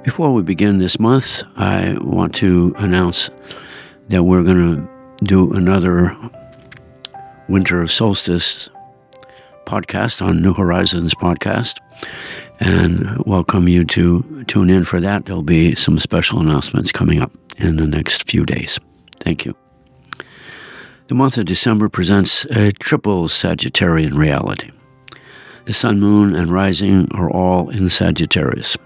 Before we begin this month, I want to announce that we're going to do another winter solstice podcast on New Horizons podcast, and welcome you to tune in for that. There'll be some special announcements coming up in the next few days. Thank you. The month of December presents a triple Sagittarian reality. The sun, moon, and rising are all in Sagittarius.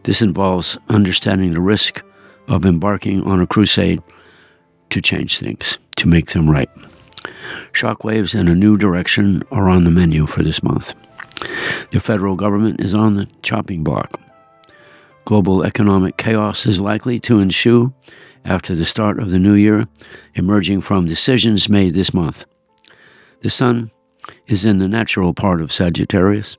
This involves understanding the risk of embarking on a crusade to change things, to make them right. Shockwaves in a new direction are on the menu for this month. The federal government is on the chopping block. Global economic chaos is likely to ensue after the start of the new year, emerging from decisions made this month. The sun is in the natural part of Sagittarius.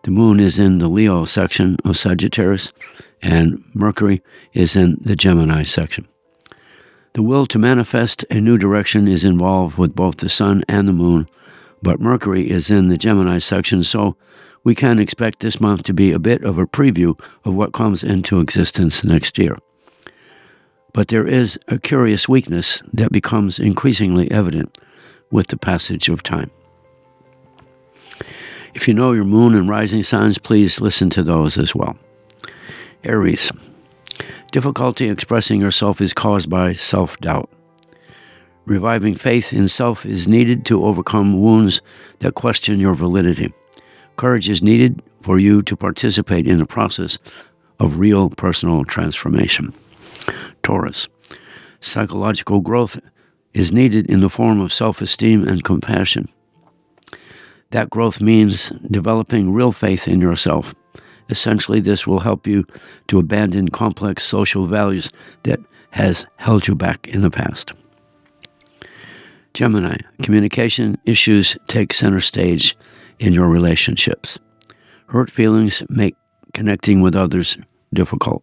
The moon is in the Leo section of Sagittarius, and Mercury is in the Gemini section. The will to manifest a new direction is involved with both the sun and the moon, but Mercury is in the Gemini section, so we can expect this month to be a bit of a preview of what comes into existence next year. But there is a curious weakness that becomes increasingly evident with the passage of time. If you know your moon and rising signs, please listen to those as well. Aries. Difficulty expressing yourself is caused by self-doubt. Reviving faith in self is needed to overcome wounds that question your validity. Courage is needed for you to participate in the process of real personal transformation. Taurus. Psychological growth is needed in the form of self-esteem and compassion. That growth means developing real faith in yourself. Essentially, this will help you to abandon complex social values that has held you back in the past. Gemini, communication issues take center stage in your relationships. Hurt feelings make connecting with others difficult.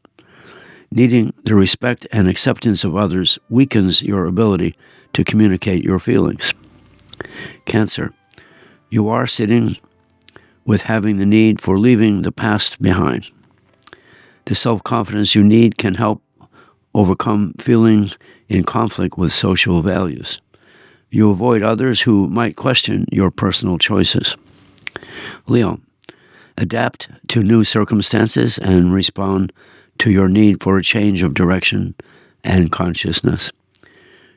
Needing the respect and acceptance of others weakens your ability to communicate your feelings. Cancer. You are sitting with having the need for leaving the past behind. The self-confidence you need can help overcome feeling in conflict with social values. You avoid others who might question your personal choices. Leo, adapt to new circumstances and respond to your need for a change of direction and consciousness.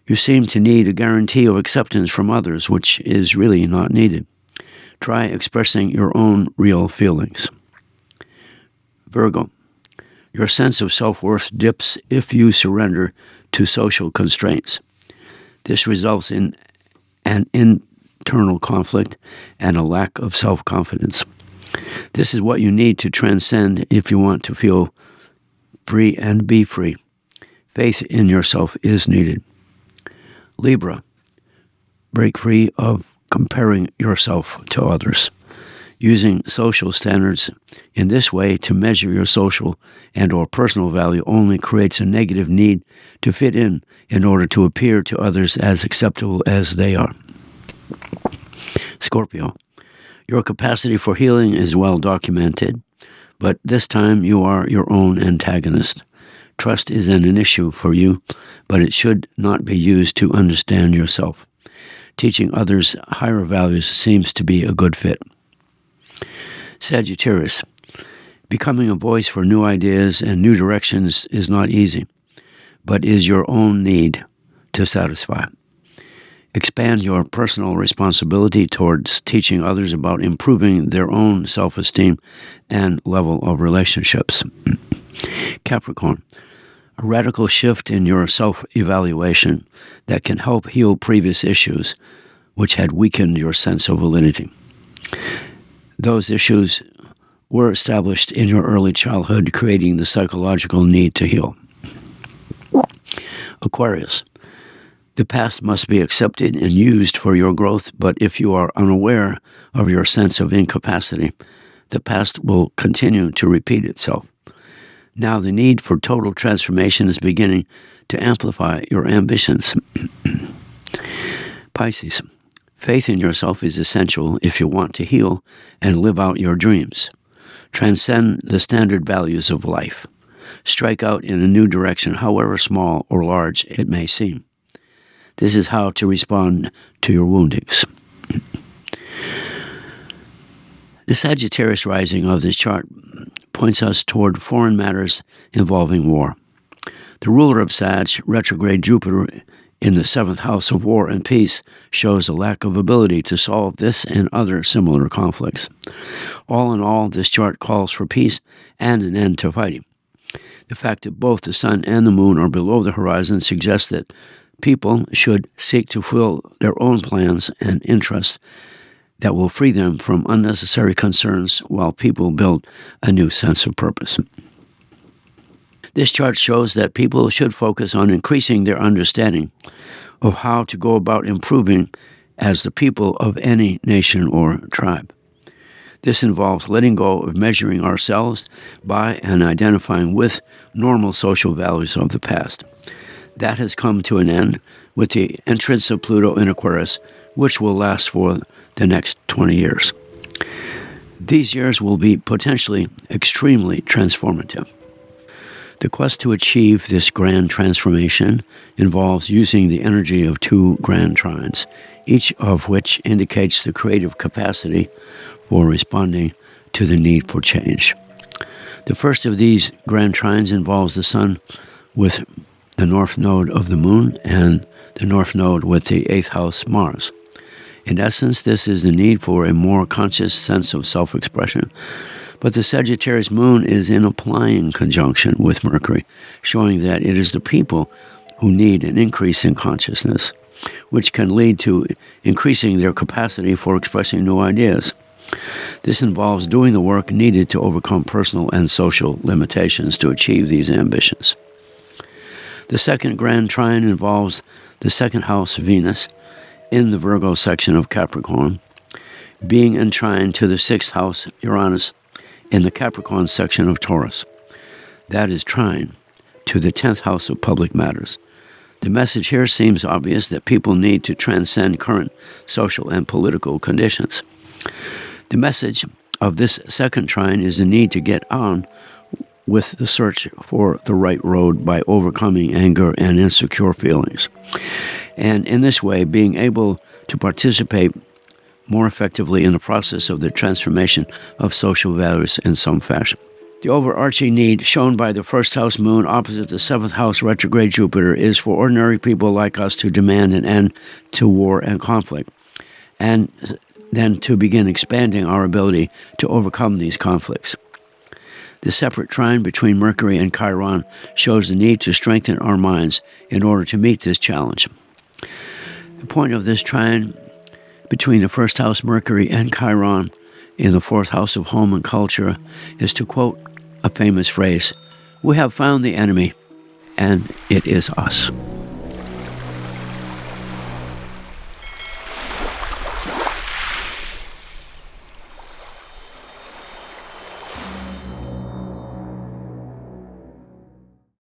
You seem to need a guarantee of acceptance from others, which is really not needed. Try expressing your own real feelings. Virgo, your sense of self-worth dips if you surrender to social constraints. This results in an internal conflict and a lack of self-confidence. This is what you need to transcend if you want to feel free and be free. Faith in yourself is needed. Libra, break free of comparing yourself to others. Using social standards in this way to measure your social and or personal value only creates a negative need to fit in order to appear to others as acceptable as they are. Scorpio, your capacity for healing is well documented, but this time you are your own antagonist. Trust is an issue for you, but it should not be used to understand yourself. Teaching others higher values seems to be a good fit. Sagittarius, becoming a voice for new ideas and new directions is not easy, but is your own need to satisfy. Expand your personal responsibility towards teaching others about improving their own self-esteem and level of relationships. Capricorn, a radical shift in your self-evaluation that can help heal previous issues which had weakened your sense of validity. Those issues were established in your early childhood, creating the psychological need to heal. Aquarius, the past must be accepted and used for your growth, but if you are unaware of your sense of incapacity, the past will continue to repeat itself. Now the need for total transformation is beginning to amplify your ambitions. Pisces, faith in yourself is essential if you want to heal and live out your dreams. Transcend the standard values of life. strike out in a new direction, however small or large it may seem. This is how to respond to your woundings. The Sagittarius rising of this chart points us toward foreign matters involving war. The ruler of Sag, retrograde Jupiter, in the 7th house of war and peace, shows a lack of ability to solve this and other similar conflicts. All in all, this chart calls for peace and an end to fighting. The fact that both the sun and the moon are below the horizon suggests that people should seek to fulfill their own plans and interests that will free them from unnecessary concerns while people build a new sense of purpose. This chart shows that people should focus on increasing their understanding of how to go about improving as the people of any nation or tribe. This involves letting go of measuring ourselves by and identifying with normal social values of the past. That has come to an end with the entrance of Pluto in Aquarius, which will last for the next 20 years. These years will be potentially extremely transformative. The quest to achieve this grand transformation involves using the energy of 2 grand trines, each of which indicates the creative capacity for responding to the need for change. The first of these grand trines involves the Sun with the north node of the Moon and the north node with the 8th house Mars. In essence, this is the need for a more conscious sense of self-expression. But the Sagittarius moon is in applying conjunction with Mercury, showing that it is the people who need an increase in consciousness, which can lead to increasing their capacity for expressing new ideas. This involves doing the work needed to overcome personal and social limitations to achieve these ambitions. The second grand trine involves the 2nd house Venus in the Virgo section of Capricorn, being enshrined to the 6th house Uranus in the Capricorn section of Taurus. That is trine to the 10th house of public matters. The message here seems obvious that people need to transcend current social and political conditions. The message of this second trine is the need to get on with the search for the right road by overcoming anger and insecure feelings. And in this way, being able to participate more effectively in the process of the transformation of social values in some fashion. The overarching need shown by the 1st house moon opposite the 7th house retrograde Jupiter is for ordinary people like us to demand an end to war and conflict, and then to begin expanding our ability to overcome these conflicts. The separate trine between Mercury and Chiron shows the need to strengthen our minds in order to meet this challenge. The point of this trine between the 1st house Mercury and Chiron in the 4th house of home and culture is to quote a famous phrase, "We have found the enemy, and it is us."